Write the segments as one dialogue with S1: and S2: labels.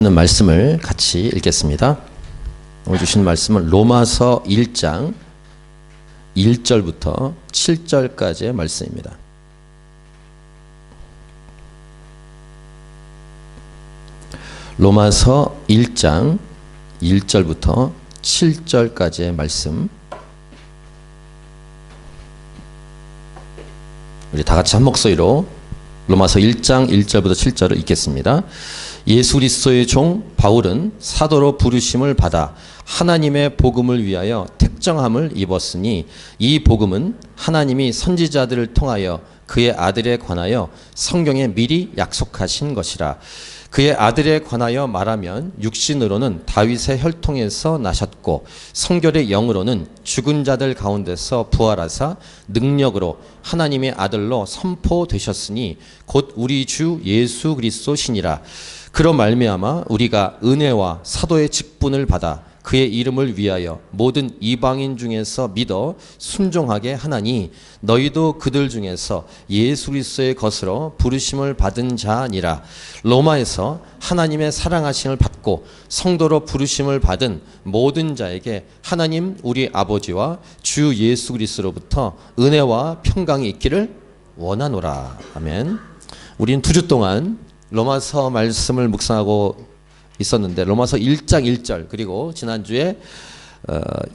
S1: 말씀을 같이 읽겠습니다. 오늘 주신 말씀은 로마서 1장 1절부터 7절까지의 말씀입니다. 로마서 1장 1절부터 7절까지의 말씀, 우리 다 같이 한 목소리로 로마서 1장 1절부터 7절을 읽겠습니다. 예수 그리스도의 종 바울은 사도로 부르심을 받아 하나님의 복음을 위하여 택정함을 입었으니 이 복음은 하나님이 선지자들을 통하여 그의 아들에 관하여 성경에 미리 약속하신 것이라. 그의 아들에 관하여 말하면 육신으로는 다윗의 혈통에서 나셨고 성결의 영으로는 죽은 자들 가운데서 부활하사 능력으로 하나님의 아들로 선포되셨으니 곧 우리 주 예수 그리스도시니라. 그로 말미암아 우리가 은혜와 사도의 직분을 받아 그의 이름을 위하여 모든 이방인 중에서 믿어 순종하게 하나니 너희도 그들 중에서 예수 그리스도의 것으로 부르심을 받은 자니라. 로마에서 하나님의 사랑하심을 받고 성도로 부르심을 받은 모든 자에게 하나님 우리 아버지와 주 예수 그리스도로부터 은혜와 평강이 있기를 원하노라. 아멘. 우린 2주 동안 로마서 말씀을 묵상하고 있었는데 로마서 1장 1절 그리고 지난주에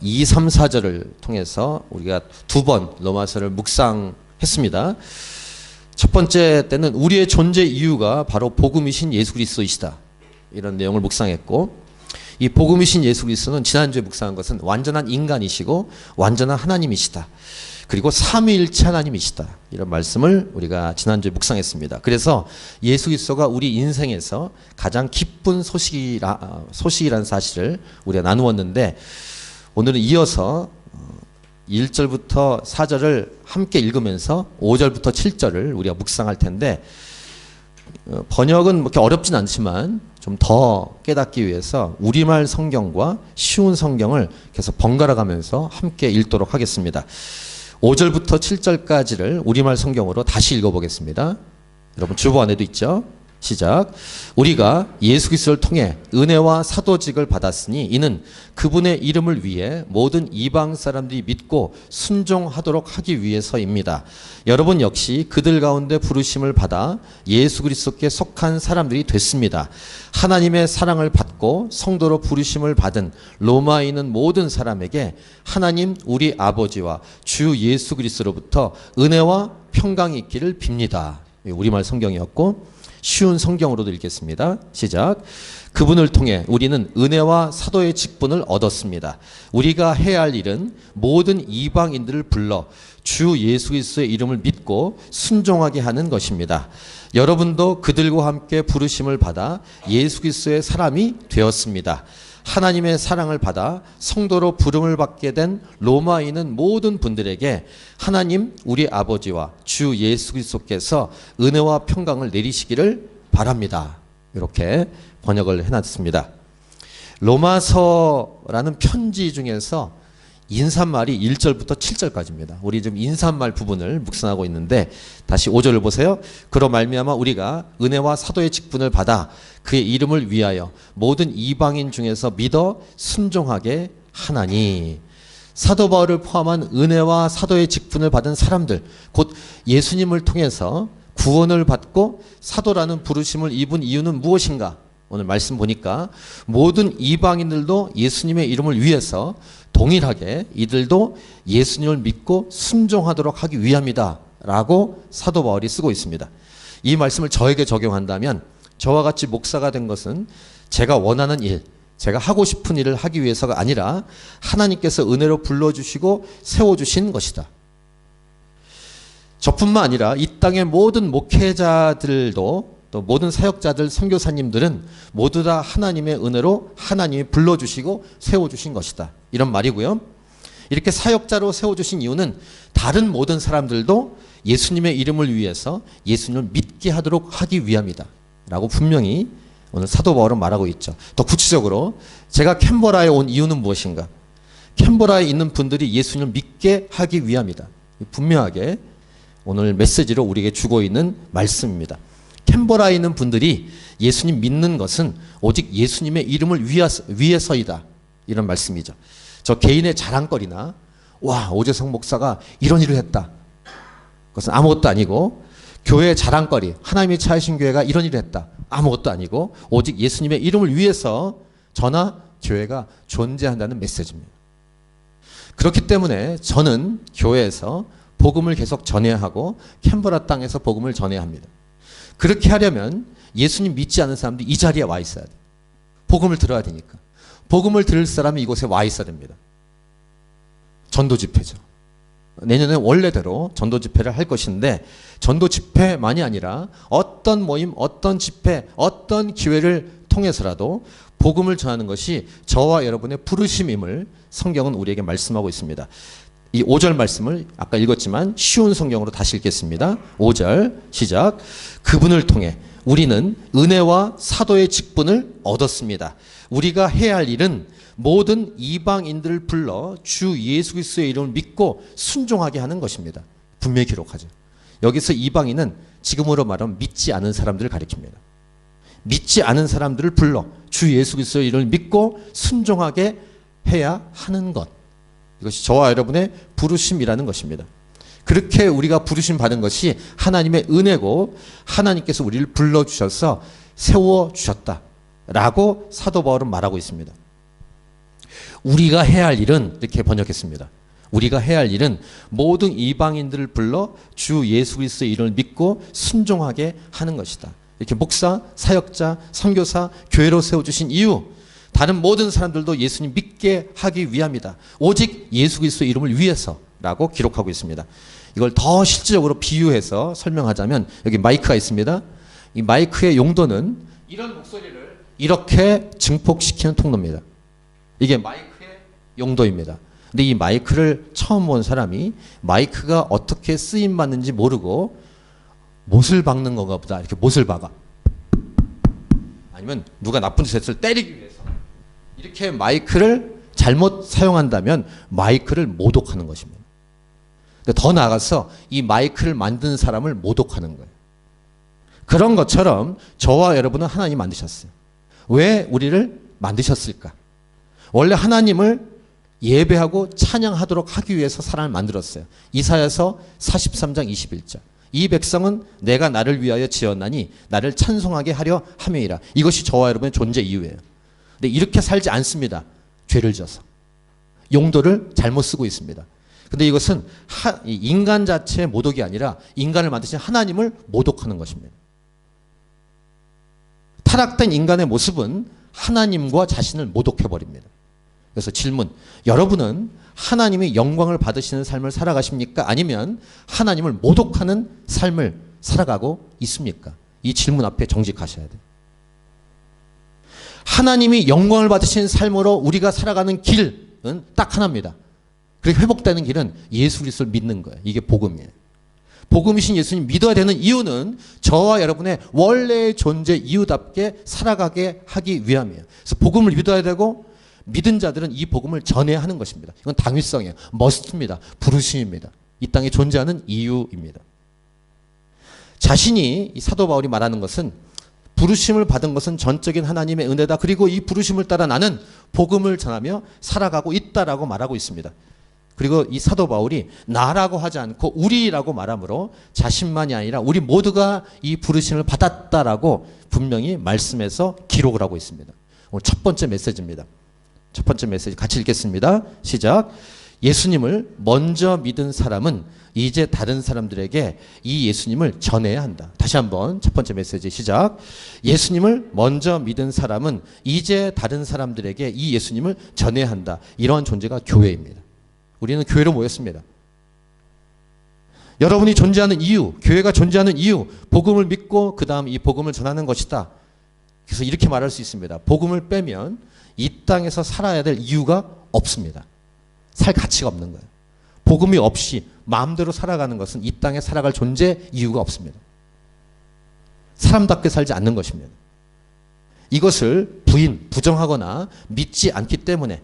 S1: 2, 3, 4절을 통해서 우리가 2번 로마서를 묵상했습니다. 첫 번째 때는 우리의 존재 이유가 바로 복음이신 예수 그리스도이시다, 이런 내용을 묵상했고, 이 복음이신 예수 그리스도는 지난주에 묵상한 것은 완전한 인간이시고 완전한 하나님이시다, 그리고 삼위일체 하나님이시다, 이런 말씀을 우리가 지난주에 묵상했습니다. 그래서 예수 그리스도가 우리 인생에서 가장 기쁜 소식이라는 사실을 우리가 나누었는데, 오늘은 이어서 1절부터 4절을 함께 읽으면서 5절부터 7절을 우리가 묵상할 텐데, 번역은 그렇게 어렵진 않지만 좀 더 깨닫기 위해서 우리말 성경과 쉬운 성경을 계속 번갈아 가면서 함께 읽도록 하겠습니다. 5절부터 7절까지를 우리말 성경으로 다시 읽어보겠습니다. 여러분 주보 안에도 있죠? 시작. 우리가 예수 그리스도를 통해 은혜와 사도직을 받았으니 이는 그분의 이름을 위해 모든 이방 사람들이 믿고 순종하도록 하기 위해서입니다. 여러분 역시 그들 가운데 부르심을 받아 예수 그리스도께 속한 사람들이 됐습니다. 하나님의 사랑을 받고 성도로 부르심을 받은 로마에 있는 모든 사람에게 하나님 우리 아버지와 주 예수 그리스도로부터 은혜와 평강이 있기를 빕니다. 우리말 성경이었고, 쉬운 성경으로도 읽겠습니다. 시작. 그분을 통해 우리는 은혜와 사도의 직분을 얻었습니다. 우리가 해야 할 일은 모든 이방인들을 불러 주 예수 그리스도의 이름을 믿고 순종하게 하는 것입니다. 여러분도 그들과 함께 부르심을 받아 예수 그리스도의 사람이 되었습니다. 하나님의 사랑을 받아 성도로 부름을 받게 된 로마에 있는 모든 분들에게 하나님 우리 아버지와 주 예수 그리스도께서 은혜와 평강을 내리시기를 바랍니다. 이렇게 번역을 해놨습니다. 로마서라는 편지 중에서 인사말이 1절부터 7절까지입니다. 우리 지금 인사말 부분을 묵상하고 있는데, 다시 5절을 보세요. 그로 말미암아 우리가 은혜와 사도의 직분을 받아 그의 이름을 위하여 모든 이방인 중에서 믿어 순종하게 하나니. 사도 바울을 포함한 은혜와 사도의 직분을 받은 사람들, 곧 예수님을 통해서 구원을 받고 사도라는 부르심을 입은 이유는 무엇인가? 오늘 말씀 보니까 모든 이방인들도 예수님의 이름을 위해서 동일하게 이들도 예수님을 믿고 순종하도록 하기 위함이다 라고 사도 바울이 쓰고 있습니다. 이 말씀을 저에게 적용한다면, 저와 같이 목사가 된 것은 제가 원하는 일, 제가 하고 싶은 일을 하기 위해서가 아니라 하나님께서 은혜로 불러주시고 세워주신 것이다. 저뿐만 아니라 이 땅의 모든 목회자들도, 또 모든 사역자들, 선교사님들은 모두 다 하나님의 은혜로 하나님이 불러주시고 세워주신 것이다, 이런 말이고요. 이렇게 사역자로 세워주신 이유는 다른 모든 사람들도 예수님의 이름을 위해서 예수님을 믿게 하도록 하기 위함이다 라고 분명히 오늘 사도 바울은 말하고 있죠. 더 구체적으로 제가 캔버라에 온 이유는 무엇인가? 캔버라에 있는 분들이 예수님을 믿게 하기 위함이다. 분명하게 오늘 메시지로 우리에게 주고 있는 말씀입니다. 캔버라에 있는 분들이 예수님 믿는 것은 오직 예수님의 이름을 위해서이다. 이런 말씀이죠. 저 개인의 자랑거리나 와 오재성 목사가 이런 일을 했다. 그것은 아무것도 아니고 교회의 자랑거리 하나님이 차이신 교회가 이런 일을 했다. 아무것도 아니고 오직 예수님의 이름을 위해서 저나 교회가 존재한다는 메시지입니다. 그렇기 때문에 저는 교회에서 복음을 계속 전해야 하고 캔버라 땅에서 복음을 전해야 합니다. 그렇게 하려면 예수님 믿지 않는 사람들이 이 자리에 와 있어야 돼요. 복음을 들어야 되니까. 복음을 들을 사람이 이곳에 와 있어야 됩니다. 전도 집회죠. 내년에 원래대로 전도 집회를 할 것인데 전도 집회만이 아니라 어떤 모임, 어떤 집회, 어떤 기회를 통해서라도 복음을 전하는 것이 저와 여러분의 부르심임을 성경은 우리에게 말씀하고 있습니다. 이 5절 말씀을 아까 읽었지만 쉬운 성경으로 다시 읽겠습니다. 5절 시작. 그분을 통해 우리는 은혜와 사도의 직분을 얻었습니다. 우리가 해야 할 일은 모든 이방인들을 불러 주 예수 그리스도의 이름을 믿고 순종하게 하는 것입니다. 분명히 기록하죠. 여기서 이방인은 지금으로 말하면 믿지 않은 사람들을 가리킵니다. 믿지 않은 사람들을 불러 주 예수 그리스도의 이름을 믿고 순종하게 해야 하는 것. 이것이 저와 여러분의 부르심이라는 것입니다. 그렇게 우리가 부르심 받은 것이 하나님의 은혜고 하나님께서 우리를 불러주셔서 세워주셨다라고 사도 바울은 말하고 있습니다. 우리가 해야 할 일은 이렇게 번역했습니다. 우리가 해야 할 일은 모든 이방인들을 불러 주 예수 그리스도의 이름을 믿고 순종하게 하는 것이다. 이렇게 목사, 사역자, 선교사, 교회로 세워주신 이유 다른 모든 사람들도 예수님 믿게 하기 위함이다. 오직 예수 그리스도의 이름을 위해서라고 기록하고 있습니다. 이걸 더 실질적으로 비유해서 설명하자면 여기 마이크가 있습니다. 이 마이크의 용도는 이런 목소리를 이렇게 증폭시키는 통로입니다. 이게 마이크의 용도입니다. 근데 이 마이크를 처음 본 사람이 마이크가 어떻게 쓰임받는지 모르고 못을 박는 건가 보다 이렇게 못을 박아. 아니면 누가 나쁜 짓 했을 때 때리기 위해서 이렇게 마이크를 잘못 사용한다면 마이크를 모독하는 것입니다. 근데 더 나아가서 이 마이크를 만든 사람을 모독하는 거예요. 그런 것처럼 저와 여러분은 하나님 만드셨어요. 왜 우리를 만드셨을까? 원래 하나님을 예배하고 찬양하도록 하기 위해서 사람을 만들었어요. 이사야서 43장 21절. 이 백성은 내가 나를 위하여 지었나니 나를 찬송하게 하려 함이라. 이것이 저와 여러분의 존재 이유예요. 근데 이렇게 살지 않습니다. 죄를 져서. 용도를 잘못 쓰고 있습니다. 근데 이것은 인간 자체의 모독이 아니라 인간을 만드신 하나님을 모독하는 것입니다. 타락된 인간의 모습은 하나님과 자신을 모독해버립니다. 그래서 질문, 여러분은 하나님이 영광을 받으시는 삶을 살아가십니까? 아니면 하나님을 모독하는 삶을 살아가고 있습니까? 이 질문 앞에 정직하셔야 돼요. 하나님이 영광을 받으시는 삶으로 우리가 살아가는 길은 딱 하나입니다. 그리고 회복되는 길은 예수 그리스도를 믿는 거예요. 이게 복음이에요. 복음이신 예수님 믿어야 되는 이유는 저와 여러분의 원래의 존재 이유답게 살아가게 하기 위함이에요. 그래서 복음을 믿어야 되고 믿은 자들은 이 복음을 전해야 하는 것입니다. 이건 당위성이에요. 머스트입니다. 부르심입니다. 이 땅에 존재하는 이유입니다. 자신이 이 사도 바울이 말하는 것은 부르심을 받은 것은 전적인 하나님의 은혜다. 그리고 이 부르심을 따라 나는 복음을 전하며 살아가고 있다라고 말하고 있습니다. 그리고 이 사도 바울이 나라고 하지 않고 우리라고 말하므로 자신만이 아니라 우리 모두가 이 부르심을 받았다라고 분명히 말씀해서 기록을 하고 있습니다. 오늘 첫 번째 메시지입니다. 첫 번째 메시지 같이 읽겠습니다. 시작. 예수님을 먼저 믿은 사람은 이제 다른 사람들에게 이 예수님을 전해야 한다. 다시 한번 첫 번째 메시지 시작. 예수님을 먼저 믿은 사람은 이제 다른 사람들에게 이 예수님을 전해야 한다. 이러한 존재가 교회입니다. 우리는 교회로 모였습니다. 여러분이 존재하는 이유, 교회가 존재하는 이유, 복음을 믿고 그 다음 이 복음을 전하는 것이다. 그래서 이렇게 말할 수 있습니다. 복음을 빼면 이 땅에서 살아야 될 이유가 없습니다. 살 가치가 없는 거예요. 복음이 없이 마음대로 살아가는 것은 이 땅에 살아갈 존재 이유가 없습니다. 사람답게 살지 않는 것입니다. 이것을 부정하거나 믿지 않기 때문에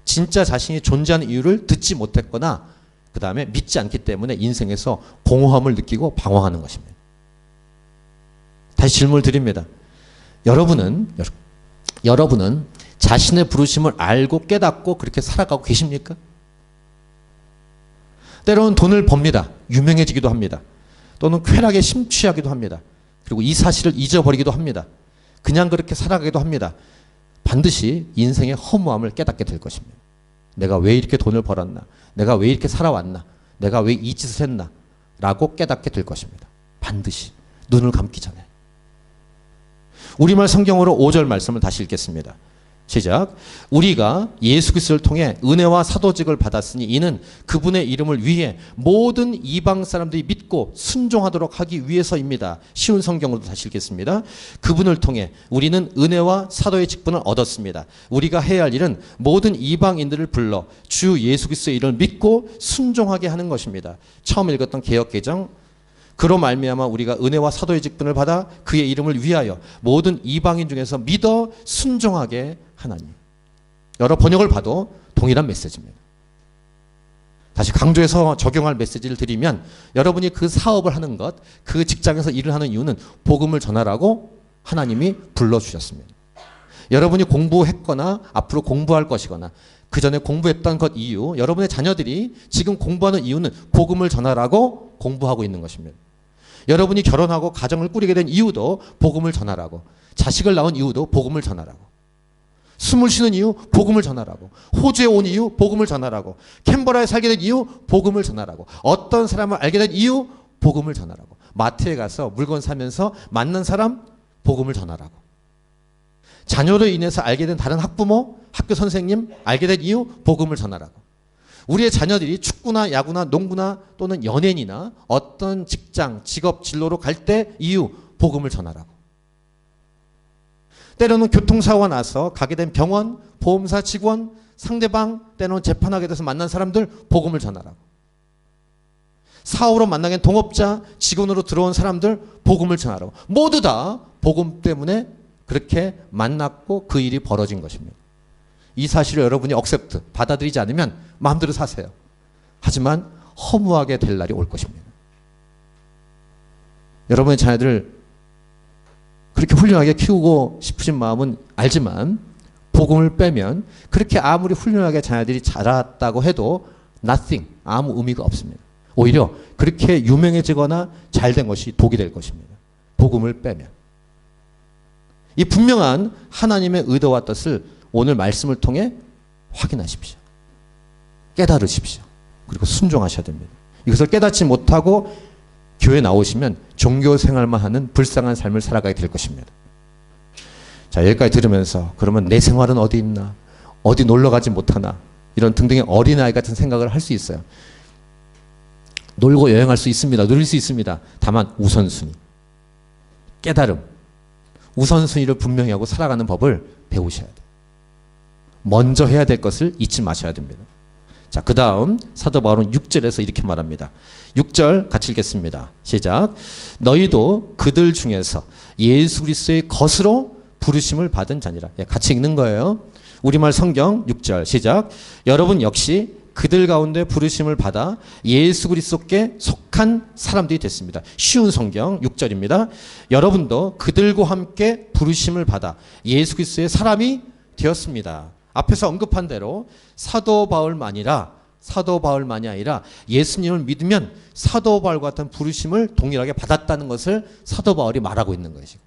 S1: 진짜 자신이 존재하는 이유를 듣지 못했거나 그 다음에 믿지 않기 때문에 인생에서 공허함을 느끼고 방황하는 것입니다. 다시 질문을 드립니다. 여러분은 자신의 부르심을 알고 깨닫고 그렇게 살아가고 계십니까? 때로는 돈을 법니다. 유명해지기도 합니다. 또는 쾌락에 심취하기도 합니다. 그리고 이 사실을 잊어버리기도 합니다. 그냥 그렇게 살아가기도 합니다. 반드시 인생의 허무함을 깨닫게 될 것입니다. 내가 왜 이렇게 돈을 벌었나? 내가 왜 이렇게 살아왔나? 내가 왜 이 짓을 했나? 라고 깨닫게 될 것입니다. 반드시 눈을 감기 전에. 우리말 성경으로 5절 말씀을 다시 읽겠습니다. 시작. 우리가 예수 그리스도를 통해 은혜와 사도직을 받았으니 이는 그분의 이름을 위해 모든 이방 사람들이 믿고 순종하도록 하기 위해서입니다. 쉬운 성경으로 다시 읽겠습니다. 그분을 통해 우리는 은혜와 사도의 직분을 얻었습니다. 우리가 해야 할 일은 모든 이방인들을 불러 주 예수 그리스도의 이름을 믿고 순종하게 하는 것입니다. 처음 읽었던 개역개정, 그로 말미암아 우리가 은혜와 사도의 직분을 받아 그의 이름을 위하여 모든 이방인 중에서 믿어 순종하게 하나님. 여러 번역을 봐도 동일한 메시지입니다. 다시 강조해서 적용할 메시지를 드리면 여러분이 그 사업을 하는 것, 그 직장에서 일을 하는 이유는 복음을 전하라고 하나님이 불러주셨습니다. 여러분이 공부했거나 앞으로 공부할 것이거나 그 전에 공부했던 것 이유, 여러분의 자녀들이 지금 공부하는 이유는 복음을 전하라고 공부하고 있는 것입니다. 여러분이 결혼하고 가정을 꾸리게 된 이유도 복음을 전하라고, 자식을 낳은 이유도 복음을 전하라고, 숨을 쉬는 이유 복음을 전하라고, 호주에 온 이유 복음을 전하라고, 캔버라에 살게 된 이유 복음을 전하라고, 어떤 사람을 알게 된 이유 복음을 전하라고, 마트에 가서 물건 사면서 만난 사람 복음을 전하라고, 자녀로 인해서 알게 된 다른 학부모, 학교 선생님 알게 된 이유 복음을 전하라고, 우리의 자녀들이 축구나 야구나 농구나 또는 연예인이나 어떤 직장, 직업, 진로로 갈 때 이유 복음을 전하라고. 때로는 교통사고가 나서 가게 된 병원, 보험사 직원, 상대방, 때로는 재판하게 돼서 만난 사람들 복음을 전하라고. 사업으로 만나게 된 동업자, 직원으로 들어온 사람들 복음을 전하라고. 모두 다 복음 때문에 그렇게 만났고 그 일이 벌어진 것입니다. 이 사실을 여러분이 억셉트, 받아들이지 않으면 마음대로 사세요. 하지만 허무하게 될 날이 올 것입니다. 여러분의 자녀들을 그렇게 훌륭하게 키우고 싶으신 마음은 알지만 복음을 빼면 그렇게 아무리 훌륭하게 자녀들이 자랐다고 해도 nothing, 아무 의미가 없습니다. 오히려 그렇게 유명해지거나 잘된 것이 독이 될 것입니다. 복음을 빼면. 이 분명한 하나님의 의도와 뜻을 오늘 말씀을 통해 확인하십시오. 깨달으십시오. 그리고 순종하셔야 됩니다. 이것을 깨닫지 못하고 교회 나오시면 종교 생활만 하는 불쌍한 삶을 살아가게 될 것입니다. 자, 여기까지 들으면서 그러면 내 생활은 어디 있나? 어디 놀러 가지 못하나? 이런 등등의 어린아이 같은 생각을 할 수 있어요. 놀고 여행할 수 있습니다. 누릴 수 있습니다. 다만 우선순위, 깨달음, 우선순위를 분명히 하고 살아가는 법을 배우셔야 돼요. 먼저 해야 될 것을 잊지 마셔야 됩니다. 자, 그 다음 사도 바울은 6절에서 이렇게 말합니다. 6절 같이 읽겠습니다. 시작. 너희도 그들 중에서 예수 그리스도의 것으로 부르심을 받은 자니라. 같이 읽는 거예요. 우리말 성경 6절 시작. 여러분 역시 그들 가운데 부르심을 받아 예수 그리스도께 속한 사람들이 됐습니다. 쉬운 성경 6절입니다. 여러분도 그들과 함께 부르심을 받아 예수 그리스도의 사람이 되었습니다. 앞에서 언급한 대로 사도 바울만이 아니라 예수님을 믿으면 사도 바울 같은 부르심을 동일하게 받았다는 것을 사도 바울이 말하고 있는 것이고.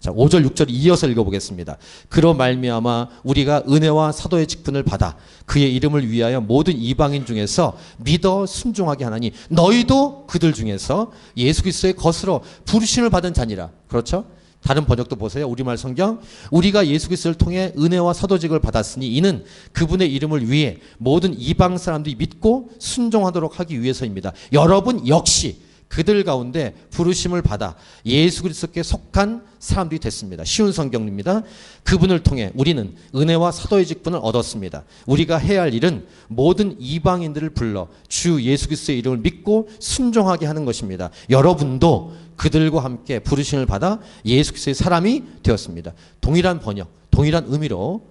S1: 자, 5절 6절 이어서 읽어보겠습니다. 그로 말미암아 우리가 은혜와 사도의 직분을 받아 그의 이름을 위하여 모든 이방인 중에서 믿어 순종하게 하나니 너희도 그들 중에서 예수 그리스도의 것으로 부르심을 받은 자니라. 그렇죠? 다른 번역도 보세요. 우리말 성경. 우리가 예수 그리스도를 통해 은혜와 사도직을 받았으니 이는 그분의 이름을 위해 모든 이방 사람들이 믿고 순종하도록 하기 위해서입니다. 여러분 역시 그들 가운데 부르심을 받아 예수 그리스도께 속한 사람들이 됐습니다. 쉬운 성경입니다. 그분을 통해 우리는 은혜와 사도의 직분을 얻었습니다. 우리가 해야 할 일은 모든 이방인들을 불러 주 예수 그리스도의 이름을 믿고 순종하게 하는 것입니다. 여러분도 그들과 함께 부르심을 받아 예수 그리스도의 사람이 되었습니다. 동일한 번역, 동일한 의미로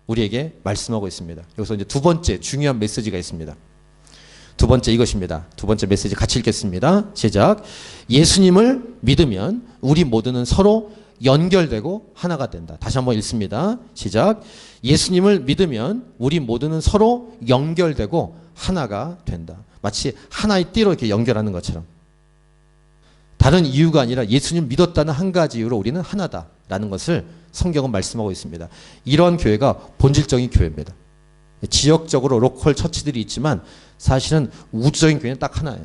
S1: 우리에게 말씀하고 있습니다. 여기서 이제 두 번째 중요한 메시지가 있습니다. 두 번째 이것입니다. 두 번째 메시지 같이 읽겠습니다. 시작. 예수님을 믿으면 우리 모두는 서로 연결되고 하나가 된다. 다시 한번 읽습니다. 시작. 예수님을 믿으면 우리 모두는 서로 연결되고 하나가 된다. 마치 하나의 띠로 이렇게 연결하는 것처럼. 다른 이유가 아니라 예수님 믿었다는 한 가지 이유로 우리는 하나다라는 것을 성경은 말씀하고 있습니다. 이런 교회가 본질적인 교회입니다. 지역적으로 로컬 처치들이 있지만 사실은 우주적인 교회는 딱 하나예요.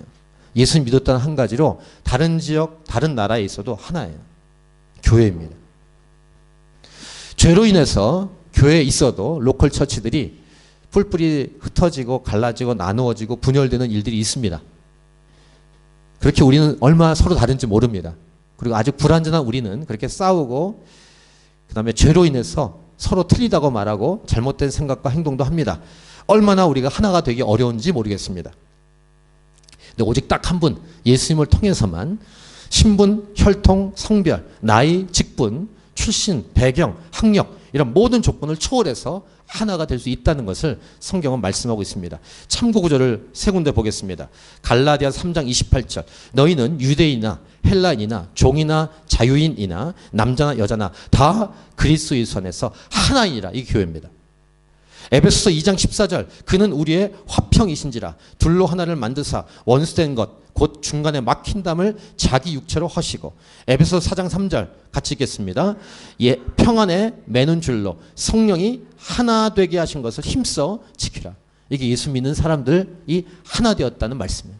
S1: 예수님 믿었다는 한 가지로 다른 지역, 다른 나라에 있어도 하나예요. 교회입니다. 죄로 인해서 교회에 있어도 로컬 처치들이 뿔뿔이 흩어지고 갈라지고 나누어지고 분열되는 일들이 있습니다. 그렇게 우리는 얼마나 서로 다른지 모릅니다. 그리고 아주 불완전한 우리는 그렇게 싸우고 그 다음에 죄로 인해서 서로 틀리다고 말하고 잘못된 생각과 행동도 합니다. 얼마나 우리가 하나가 되기 어려운지 모르겠습니다. 근데 오직 딱 한 분, 예수님을 통해서만 신분, 혈통, 성별, 나이, 직분, 출신, 배경, 학력 이런 모든 조건을 초월해서 하나가 될 수 있다는 것을 성경은 말씀하고 있습니다. 참고 구절을 세 군데 보겠습니다. 갈라디아 3장 28절 너희는 유대인이나 헬라인이나 종이나 자유인이나 남자나 여자나 다 그리스도 예수 안에서 하나이니라. 이 교회입니다. 에베소서 2장 14절 그는 우리의 화평이신지라 둘로 하나를 만드사 원수된 것 곧 중간에 막힌 담을 자기 육체로 허시고 에베소서 4장 3절 같이 읽겠습니다. 예, 평안에 매는 줄로 성령이 하나 되게 하신 것을 힘써 지키라. 이게 예수 믿는 사람들이 하나 되었다는 말씀이에요.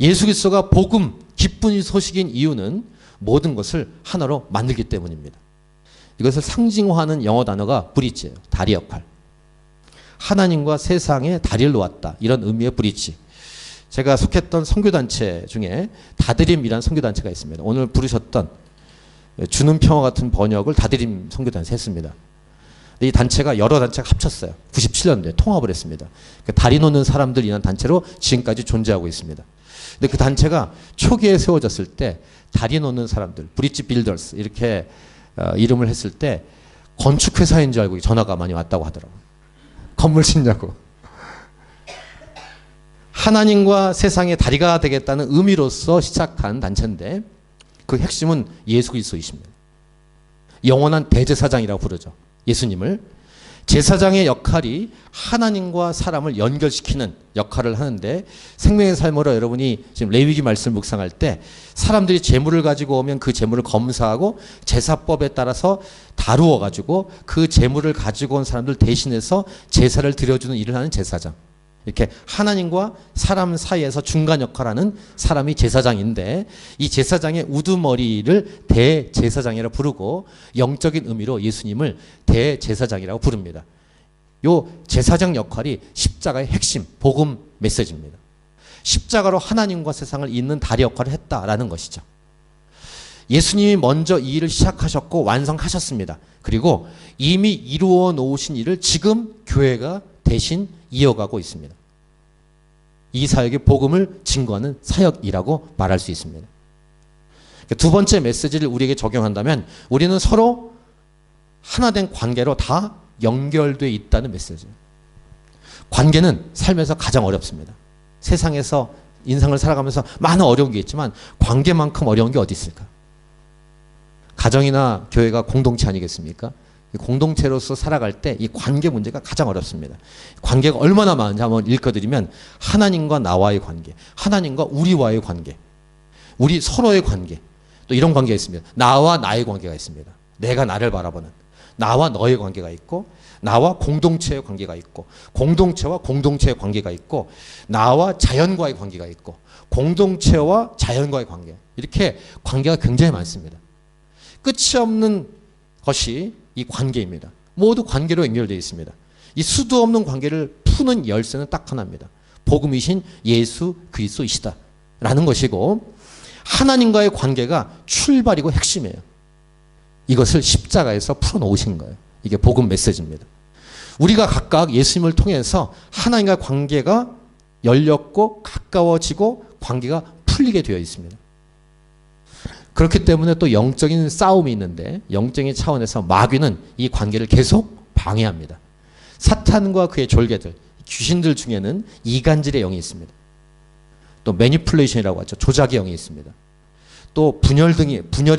S1: 예수 그리스도가 복음, 기쁜 소식인 이유는 모든 것을 하나로 만들기 때문입니다. 이것을 상징화하는 영어 단어가 브리지예요. 다리 역할. 하나님과 세상에 다리를 놓았다. 이런 의미의 브리지. 제가 속했던 선교단체 중에 다드림이라는 선교단체가 있습니다. 오늘 부르셨던 주는 평화 같은 번역을 다드림 선교단체 했습니다. 이 단체가 여러 단체가 합쳤어요. 97년도에 통합을 했습니다. 다리 놓는 사람들이라는 단체로 지금까지 존재하고 있습니다. 근데 그 단체가 초기에 세워졌을 때 다리 놓는 사람들, 브릿지 빌더스 이렇게 이름을 했을 때 건축회사인 줄 알고 전화가 많이 왔다고 하더라고요. 건물 짓냐고. 하나님과 세상의 다리가 되겠다는 의미로서 시작한 단체인데 그 핵심은 예수 그리스도이십니다. 영원한 대제사장이라고 부르죠. 예수님을. 제사장의 역할이 하나님과 사람을 연결시키는 역할을 하는데 생명의 삶으로 여러분이 지금 레위기 말씀 묵상할 때 사람들이 재물을 가지고 오면 그 재물을 검사하고 제사법에 따라서 다루어 가지고 그 재물을 가지고 온 사람들 대신해서 제사를 드려주는 일을 하는 제사장. 이렇게 하나님과 사람 사이에서 중간 역할을 하는 사람이 제사장인데 이 제사장의 우두머리를 대제사장이라고 부르고 영적인 의미로 예수님을 대제사장이라고 부릅니다. 요 제사장 역할이 십자가의 핵심, 복음 메시지입니다. 십자가로 하나님과 세상을 잇는 다리 역할을 했다라는 것이죠. 예수님이 먼저 이 일을 시작하셨고 완성하셨습니다. 그리고 이미 이루어 놓으신 일을 지금 교회가 대신 이어가고 있습니다. 이 사역의 복음을 증거하는 사역이라고 말할 수 있습니다. 두 번째 메시지를 우리에게 적용한다면 우리는 서로 하나된 관계로 다 연결되어 있다는 메시지예요. 관계는 삶에서 가장 어렵습니다. 세상에서 인생을 살아가면서 많은 어려운 게 있지만 관계만큼 어려운 게 어디 있을까? 가정이나 교회가 공동체 아니겠습니까? 공동체로서 살아갈 때 이 관계 문제가 가장 어렵습니다. 관계가 얼마나 많은지 한번 읽어드리면 하나님과 나와의 관계, 하나님과 우리와의 관계, 우리 서로의 관계, 또 이런 관계가 있습니다. 나와 나의 관계가 있습니다. 내가 나를 바라보는 나와 너의 관계가 있고 나와 공동체의 관계가 있고 공동체와 공동체의 관계가 있고 나와 자연과의 관계가 있고 공동체와 자연과의 관계 이렇게 관계가 굉장히 많습니다. 끝이 없는 것이 이 관계입니다. 모두 관계로 연결되어 있습니다. 이 수도 없는 관계를 푸는 열쇠는 딱 하나입니다. 복음이신 예수 그리스도이시다 라는 것이고 하나님과의 관계가 출발이고 핵심이에요. 이것을 십자가에서 풀어놓으신 거예요. 이게 복음 메시지입니다. 우리가 각각 예수님을 통해서 하나님과의 관계가 열렸고 가까워지고 관계가 풀리게 되어 있습니다. 그렇기 때문에 또 영적인 싸움이 있는데 영적인 차원에서 마귀는 이 관계를 계속 방해합니다. 사탄과 그의 졸개들 귀신들 중에는 이간질의 영이 있습니다. 또 매니플레이션이라고 하죠. 조작의 영이 있습니다. 또 분열의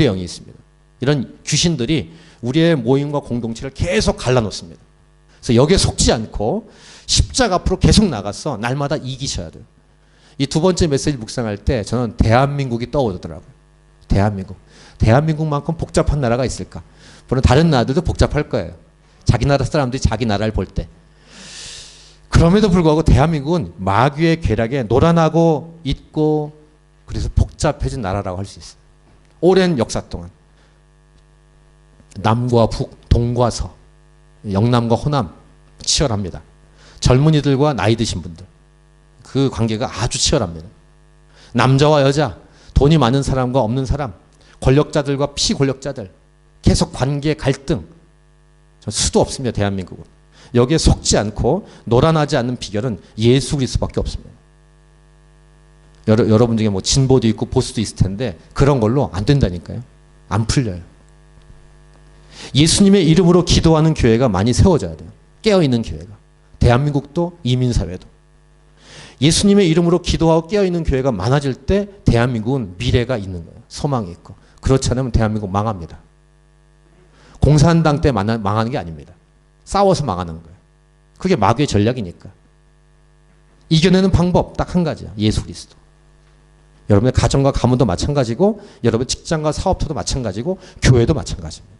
S1: 영이 있습니다. 이런 귀신들이 우리의 모임과 공동체를 계속 갈라놓습니다. 그래서 여기에 속지 않고 십자가 앞으로 계속 나가서 날마다 이기셔야 돼요. 이 두 번째 메시지 묵상할 때 저는 대한민국이 떠오르더라고요. 대한민국만큼 복잡한 나라가 있을까? 물론 다른 나라들도 복잡할 거예요. 자기 나라 사람들이 자기 나라를 볼 때. 그럼에도 불구하고 대한민국은 마귀의 괴락에 노란하고 있고 그래서 복잡해진 나라라고 할 수 있어요. 오랜 역사 동안. 남과 북, 동과 서, 영남과 호남 치열합니다. 젊은이들과 나이 드신 분들. 그 관계가 아주 치열합니다. 남자와 여자, 돈이 많은 사람과 없는 사람, 권력자들과 피권력자들, 계속 관계 갈등. 수도 없습니다. 대한민국은. 여기에 속지 않고 노란하지 않는 비결은 예수 그리스도밖에 없습니다. 여러분 중에 뭐 진보도 있고 보수도 있을 텐데 그런 걸로 안 된다니까요. 안 풀려요. 예수님의 이름으로 기도하는 교회가 많이 세워져야 돼요. 깨어있는 교회가. 대한민국도 이민사회도. 예수님의 이름으로 기도하고 깨어있는 교회가 많아질 때 대한민국은 미래가 있는 거예요. 소망이 있고. 그렇지 않으면 대한민국 망합니다. 공산당 때 망하는 게 아닙니다. 싸워서 망하는 거예요. 그게 마귀의 전략이니까. 이겨내는 방법 딱 한 가지야. 예수 그리스도. 여러분의 가정과 가문도 마찬가지고 여러분 직장과 사업터도 마찬가지고 교회도 마찬가지입니다.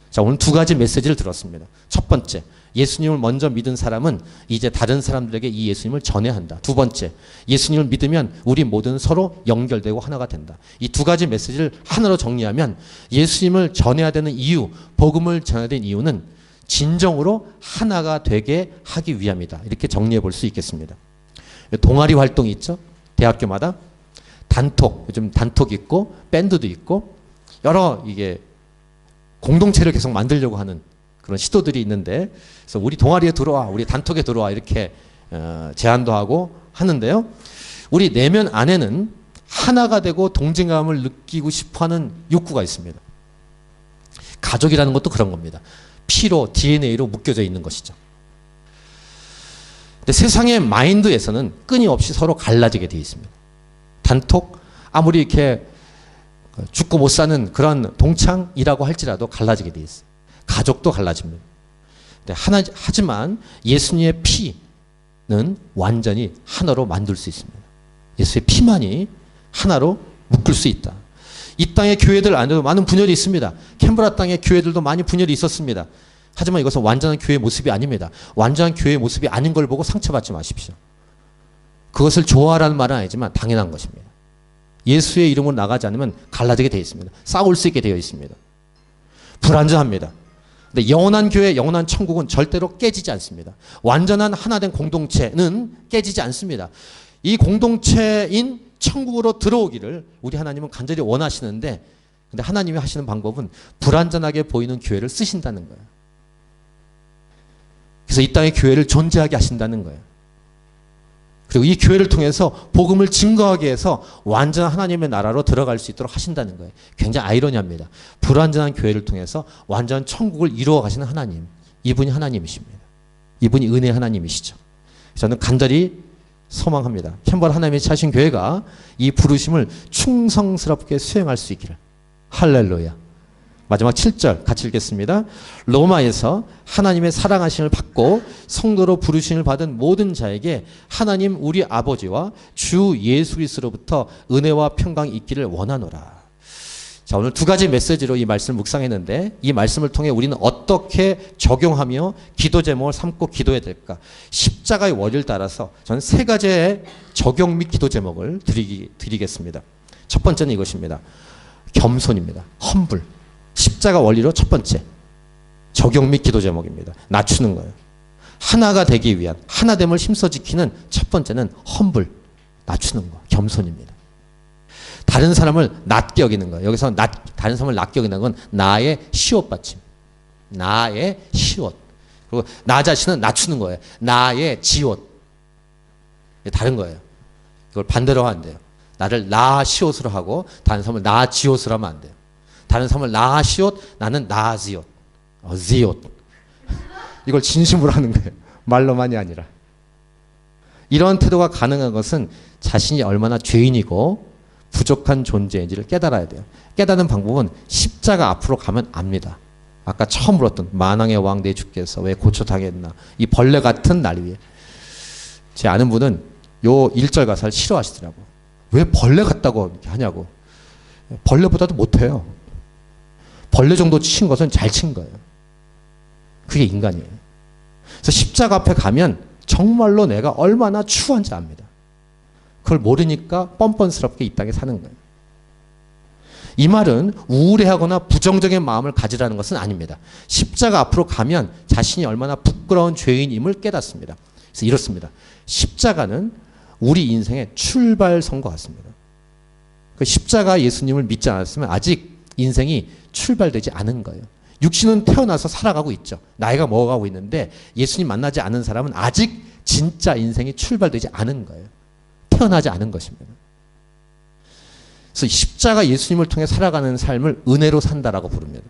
S1: 자, 오늘 두 가지 메시지를 들었습니다. 첫 번째, 예수님을 먼저 믿은 사람은 이제 다른 사람들에게 이 예수님을 전해야 한다. 두 번째, 예수님을 믿으면 우리 모두는 서로 연결되고 하나가 된다. 이 두 가지 메시지를 하나로 정리하면 예수님을 전해야 되는 이유, 복음을 전해야 되는 이유는 진정으로 하나가 되게 하기 위함이다. 이렇게 정리해 볼 수 있겠습니다. 동아리 활동이 있죠. 대학교마다 단톡, 요즘 단톡 있고 밴드도 있고 여러 이게 공동체를 계속 만들려고 하는 그런 시도들이 있는데 그래서 우리 동아리에 들어와, 우리 단톡에 들어와 이렇게 제안도 하고 하는데요. 우리 내면 안에는 하나가 되고 동질감을 느끼고 싶어하는 욕구가 있습니다. 가족이라는 것도 그런 겁니다. 피로, DNA로 묶여져 있는 것이죠. 근데 세상의 마인드에서는 끊임없이 서로 갈라지게 되어 있습니다. 단톡, 아무리 이렇게 죽고 못 사는 그런 동창이라고 할지라도 갈라지게 되어 있어요. 가족도 갈라집니다. 하지만 예수님의 피는 완전히 하나로 만들 수 있습니다. 예수의 피만이 하나로 묶을 수 있다. 이 땅의 교회들 안에도 많은 분열이 있습니다. 캔버라 땅의 교회들도 많이 분열이 있었습니다. 하지만 이것은 완전한 교회의 모습이 아닙니다. 완전한 교회의 모습이 아닌 걸 보고 상처받지 마십시오. 그것을 좋아하라는 말은 아니지만 당연한 것입니다. 예수의 이름으로 나가지 않으면 갈라지게 되어 있습니다. 싸울 수 있게 되어 있습니다. 불완전합니다. 근데 영원한 교회, 영원한 천국은 절대로 깨지지 않습니다. 완전한 하나된 공동체는 깨지지 않습니다. 이 공동체인 천국으로 들어오기를 우리 하나님은 간절히 원하시는데 근데 하나님이 하시는 방법은 불완전하게 보이는 교회를 쓰신다는 거예요. 그래서 이 땅의 교회를 존재하게 하신다는 거예요. 그리고 이 교회를 통해서 복음을 증거하게 해서 완전한 하나님의 나라로 들어갈 수 있도록 하신다는 거예요. 굉장히 아이러니합니다. 불완전한 교회를 통해서 완전한 천국을 이루어 가시는 하나님. 이분이 하나님이십니다. 이분이 은혜 하나님이시죠. 저는 간절히 소망합니다. 캔버라 하나님의 차신 교회가 이 부르심을 충성스럽게 수행할 수 있기를. 할렐루야. 마지막 7절 같이 읽겠습니다. 로마에서 하나님의 사랑하심을 받고 성도로 부르심을 받은 모든 자에게 하나님 우리 아버지와 주 예수 그리스도로부터 은혜와 평강이 있기를 원하노라. 자, 오늘 두 가지 메시지로 이 말씀을 묵상했는데 이 말씀을 통해 우리는 어떻게 적용하며 기도 제목을 삼고 기도해야 될까? 십자가의 원리를 따라서 저는 세 가지의 적용 및 기도 제목을 드리겠습니다. 첫 번째는 이것입니다. 겸손입니다. 험불. 십자가 원리로 첫 번째 적용 및 기도 제목입니다. 낮추는 거예요. 하나가 되기 위한 하나됨을 힘써 지키는 첫 번째는 험불, 낮추는 거, 겸손입니다. 다른 사람을 낮게 여기는 거예요. 여기서 다른 사람을 낮게 여기는 건 나의 시옷 받침, 나의 시옷. 그리고 나 자신은 낮추는 거예요. 나의 지옷. 다른 거예요. 이걸 반대로 하면 안 돼요. 나를 나 시옷으로 하고 다른 사람을 나 지옷으로 하면 안 돼요. 다른 사람을 나 시옷, 나는 나 지옷. 지옷. 이걸 진심으로 하는 거예요. 말로만이 아니라. 이러한 태도가 가능한 것은 자신이 얼마나 죄인이고 부족한 존재인지를 깨달아야 돼요. 깨닫는 방법은 십자가 앞으로 가면 압니다. 아까 처음 물었던 만왕의 왕 내 주께서 왜 고초당했나, 이 벌레 같은 날 위에. 제 아는 분은 요 1절 가사를 싫어하시더라고. 왜 벌레 같다고 이렇게 하냐고. 벌레보다도 못해요. 벌레 정도 친 것은 잘 친 거예요. 그게 인간이에요. 그래서 십자가 앞에 가면 정말로 내가 얼마나 추한지 압니다. 그걸 모르니까 뻔뻔스럽게 이 땅에 사는 거예요. 이 말은 우울해하거나 부정적인 마음을 가지라는 것은 아닙니다. 십자가 앞으로 가면 자신이 얼마나 부끄러운 죄인임을 깨닫습니다. 그래서 이렇습니다. 십자가는 우리 인생의 출발선과 같습니다. 그 십자가 예수님을 믿지 않았으면 아직 인생이 출발되지 않은 거예요. 육신은 태어나서 살아가고 있죠. 나이가 먹어가고 있는데 예수님 만나지 않은 사람은 아직 진짜 인생이 출발되지 않은 거예요. 태어나지 않은 것입니다. 그래서 십자가 예수님을 통해 살아가는 삶을 은혜로 산다라고 부릅니다.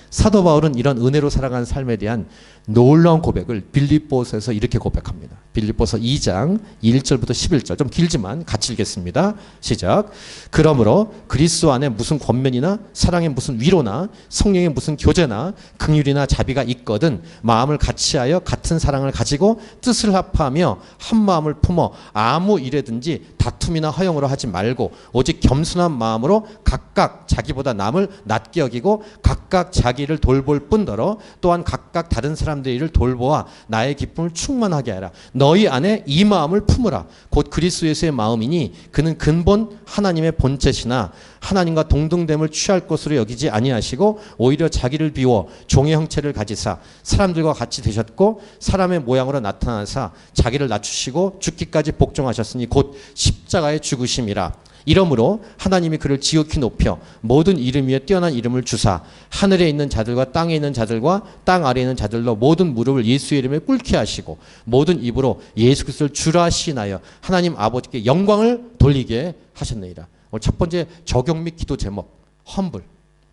S1: 사도 바울은 이런 은혜로 살아가는 삶에 대한 놀라운 고백을 빌립보서에서 이렇게 고백합니다. 빌립보서 2장 1절부터 11절, 좀 길지만 같이 읽겠습니다. 시작. 그러므로 그리스도 안에 무슨 권면이나 사랑에 무슨 위로나 성령의 무슨 교제나 긍휼이나 자비가 있거든 마음을 같이하여 같은 사랑을 가지고 뜻을 합하며 한 마음을 품어 아무 일에든지 다툼이나 허영으로 하지 말고 오직 겸손한 마음으로 각각 자기보다 남을 낮게 여기고 각각 자기를 돌볼 뿐더러 또한 각각 다른 사람들의 일을 돌보아 나의 기쁨을 충만하게 하라. 너희 안에 이 마음을 품으라. 곧 그리스도 예수의 마음이니 그는 근본 하나님의 본체시나 하나님과 동등됨을 취할 것으로 여기지 아니하시고 오히려 자기를 비워 종의 형체를 가지사 사람들과 같이 되셨고 사람의 모양으로 나타나사 자기를 낮추시고 죽기까지 복종하셨으니 곧 십자가의 죽으심이라. 이러므로 하나님이 그를 지극히 높여 모든 이름 위에 뛰어난 이름을 주사 하늘에 있는 자들과 땅에 있는 자들과 땅 아래에 있는 자들로 모든 무릎을 예수의 이름에 꿇게 하시고 모든 입으로 예수 그리스도를 주라 시인하여 하나님 아버지께 영광을 돌리게 하셨느니라. 오늘 첫 번째 적용 및 기도 제목 험블.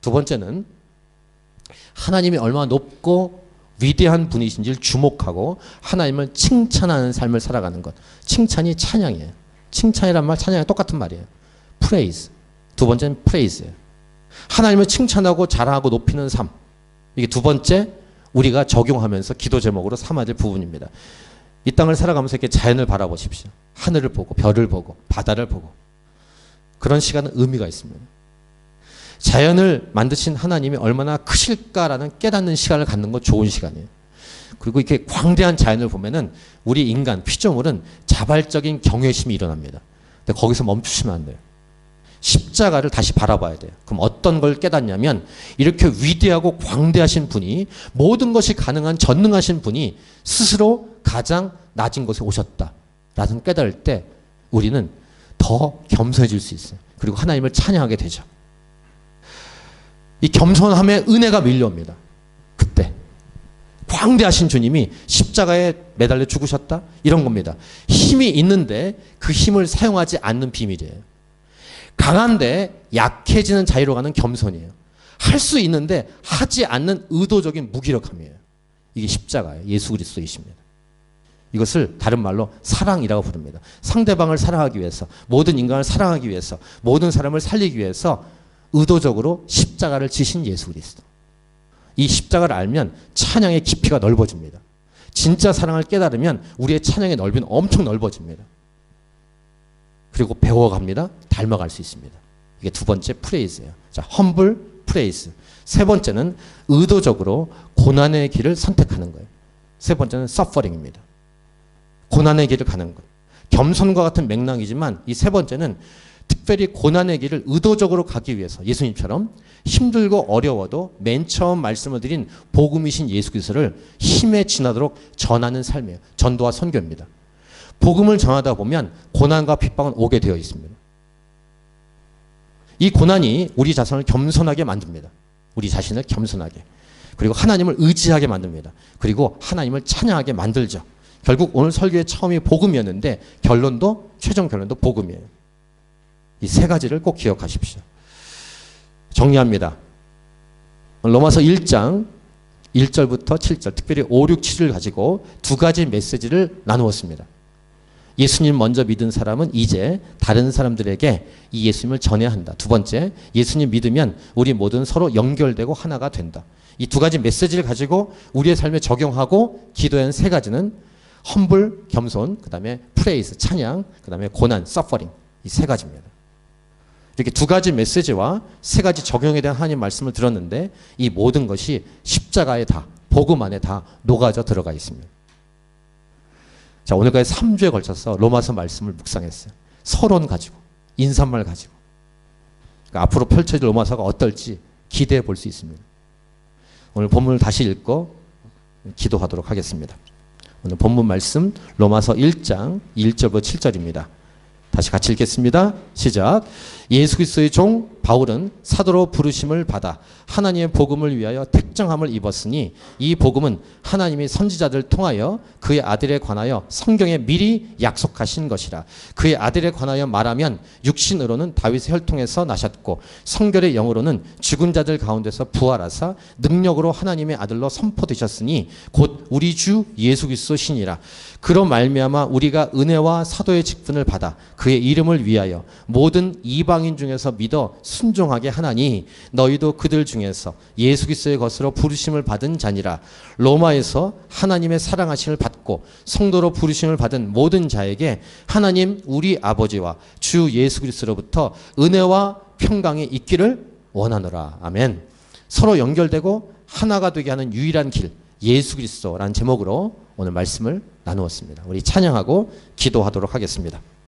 S1: 두 번째는 하나님이 얼마나 높고 위대한 분이신지를 주목하고 하나님을 칭찬하는 삶을 살아가는 것. 칭찬이 찬양이에요. 칭찬이란 말 찬양이 똑같은 말이에요. praise. 두 번째는 praise예요. 하나님을 칭찬하고 자랑하고 높이는 삶. 이게 두 번째 우리가 적용하면서 기도 제목으로 삼아야 될 부분입니다. 이 땅을 살아가면서 이렇게 자연을 바라보십시오. 하늘을 보고 별을 보고 바다를 보고 그런 시간은 의미가 있습니다. 자연을 만드신 하나님이 얼마나 크실까라는 깨닫는 시간을 갖는 건 좋은 시간이에요. 그리고 이렇게 광대한 자연을 보면은 우리 인간 피조물은 자발적인 경외심이 일어납니다. 근데 거기서 멈추시면 안 돼요. 십자가를 다시 바라봐야 돼요. 그럼 어떤 걸 깨닫냐면 이렇게 위대하고 광대하신 분이 모든 것이 가능한 전능하신 분이 스스로 가장 낮은 곳에 오셨다라는 깨달을 때 우리는 더 겸손해질 수 있어요. 그리고 하나님을 찬양하게 되죠. 이 겸손함에 은혜가 밀려옵니다. 그때 광대하신 주님이 십자가에 매달려 죽으셨다? 이런 겁니다. 힘이 있는데 그 힘을 사용하지 않는 비밀이에요. 강한데 약해지는 자유로 가는 겸손이에요. 할 수 있는데 하지 않는 의도적인 무기력함이에요. 이게 십자가예요. 예수 그리스도이십니다. 이것을 다른 말로 사랑이라고 부릅니다. 상대방을 사랑하기 위해서, 모든 인간을 사랑하기 위해서, 모든 사람을 살리기 위해서 의도적으로 십자가를 지신 예수 그리스도. 이 십자가를 알면 찬양의 깊이가 넓어집니다. 진짜 사랑을 깨달으면 우리의 찬양의 넓이는 엄청 넓어집니다. 그리고 배워갑니다. 닮아갈 수 있습니다. 이게 두 번째 프레이즈예요. 자, 험블 프레이즈. 세 번째는 의도적으로 고난의 길을 선택하는 거예요. 세 번째는 서퍼링입니다. 고난의 길을 가는 것. 겸손과 같은 맥락이지만 이 세 번째는 특별히 고난의 길을 의도적으로 가기 위해서 예수님처럼 힘들고 어려워도 맨 처음 말씀을 드린 복음이신 예수 그리스도를 힘에 지나도록 전하는 삶이에요. 전도와 선교입니다. 복음을 전하다 보면 고난과 핍박은 오게 되어 있습니다. 이 고난이 우리 자신을 겸손하게 만듭니다. 우리 자신을 겸손하게. 그리고 하나님을 의지하게 만듭니다. 그리고 하나님을 찬양하게 만들죠. 결국 오늘 설교의 처음이 복음이었는데 최종 결론도 복음이에요. 이 세 가지를 꼭 기억하십시오. 정리합니다. 로마서 1장 1절부터 7절, 특별히 5, 6, 7을 가지고 두 가지 메시지를 나누었습니다. 예수님 먼저 믿은 사람은 이제 다른 사람들에게 이 예수님을 전해야 한다. 두 번째, 예수님 믿으면 우리 모두는 서로 연결되고 하나가 된다. 이 두 가지 메시지를 가지고 우리의 삶에 적용하고 기도의 한 세 가지는 험불, 겸손, 그 다음에 프레이스, 찬양, 그 다음에 고난, 서퍼링, 이 세 가지입니다. 이렇게 두 가지 메시지와 세 가지 적용에 대한 하나님 말씀을 들었는데 이 모든 것이 십자가에 다, 복음 안에 다 녹아져 들어가 있습니다. 자, 오늘까지 3주에 걸쳐서 로마서 말씀을 묵상했어요. 서론 가지고, 인사말 가지고. 그러니까 앞으로 펼쳐질 로마서가 어떨지 기대해 볼 수 있습니다. 오늘 본문을 다시 읽고 기도하도록 하겠습니다. 오늘 본문 말씀 로마서 1장 1절부터 7절입니다. 다시 같이 읽겠습니다. 시작. 예수 그리스도의 종 바울은 사도로 부르심을 받아 하나님의 복음을 위하여 택정함을 입었으니 이 복음은 하나님이 선지자들 통하여 그의 아들에 관하여 성경에 미리 약속하신 것이라. 그의 아들에 관하여 말하면 육신으로는 다윗의 혈통에서 나셨고 성결의 영으로는 죽은 자들 가운데서 부활하사 능력으로 하나님의 아들로 선포되셨으니 곧 우리 주 예수 그리스도 신이라. 그로 말미암아 우리가 은혜와 사도의 직분을 받아 그의 이름을 위하여 모든 이방인 중에서 믿어 순종하게 하나니 너희도 그들 중에서 예수 그리스도의 것으로 부르심을 받은 자니라. 로마에서 하나님의 사랑하심을 받고 성도로 부르심을 받은 모든 자에게 하나님 우리 아버지와 주 예수 그리스도로부터 은혜와 평강이 있기를 원하노라. 아멘. 서로 연결되고 하나가 되게 하는 유일한 길, 예수 그리스도라는 제목으로 오늘 말씀을 나누었습니다. 우리 찬양하고 기도하도록 하겠습니다.